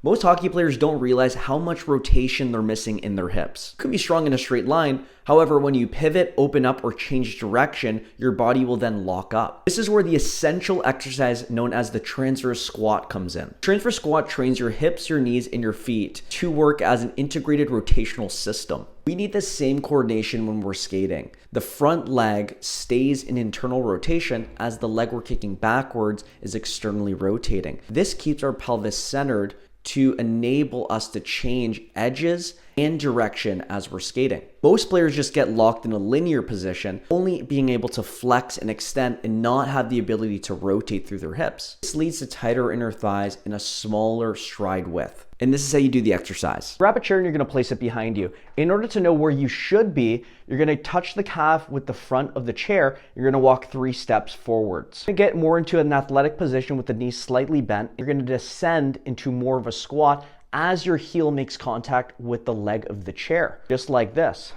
Most hockey players don't realize how much rotation they're missing in their hips. You can be strong in a straight line, however, when you pivot, open up, or change direction, your body will then lock up. This is where the essential exercise known as the transverse squat comes in. Transverse squat trains your hips, your knees, and your feet to work as an integrated rotational system. We need the same coordination when we're skating. The front leg stays in internal rotation as the leg we're kicking backwards is externally rotating. This keeps our pelvis centered to enable us to change edges and direction as we're skating. Most players just get locked in a linear position, only being able to flex and extend and not have the ability to rotate through their hips. This leads to tighter inner thighs and a smaller stride width. And this is how you do the exercise. Grab a chair and you're gonna place it behind you. In order to know where you should be, you're gonna touch the calf with the front of the chair. You're gonna walk 3 steps forwards. To get more into an athletic position with the knees slightly bent, you're gonna descend into more of a squat as your heel makes contact with the leg of the chair, just like this.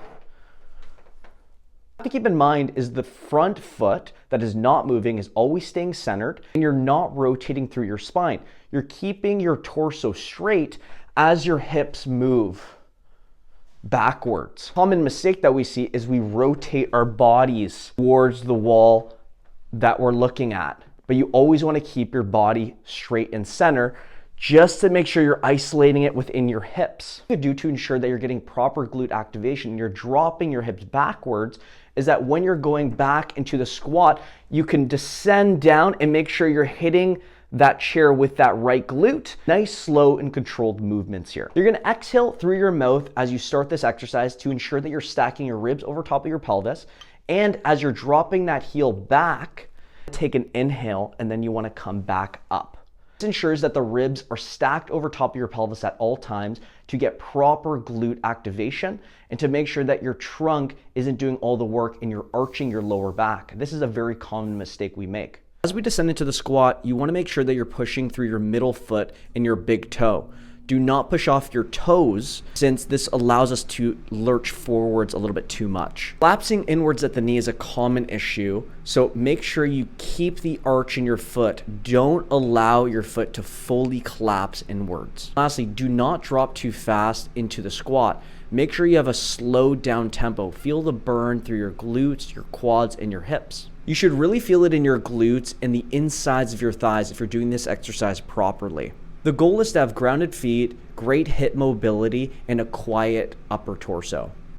What to keep in mind is the front foot that is not moving is always staying centered, and you're not rotating through your spine. You're keeping your torso straight as your hips move backwards. Common mistake that we see is we rotate our bodies towards the wall that we're looking at, but you always want to keep your body straight and center just to make sure you're isolating it within your hips. What you do to ensure that you're getting proper glute activation and you're dropping your hips backwards is that when you're going back into the squat, you can descend down and make sure you're hitting that chair with that right glute. Nice, slow, and controlled movements here. You're gonna exhale through your mouth as you start this exercise to ensure that you're stacking your ribs over top of your pelvis. And as you're dropping that heel back, take an inhale and then you wanna come back up. This ensures that the ribs are stacked over top of your pelvis at all times to get proper glute activation and to make sure that your trunk isn't doing all the work and you're arching your lower back. This is a very common mistake we make. As we descend into the squat, you want to make sure that you're pushing through your middle foot and your big toe. Do not push off your toes since this allows us to lurch forwards a little bit too much. Collapsing inwards at the knee is a common issue, so make sure you keep the arch in your foot. Don't allow your foot to fully collapse inwards. Lastly, do not drop too fast into the squat. Make sure you have a slowed down tempo. Feel the burn through your glutes, your quads, and your hips. You should really feel it in your glutes and the insides of your thighs if you're doing this exercise properly. The goal is to have grounded feet, great hip mobility, and a quiet upper torso.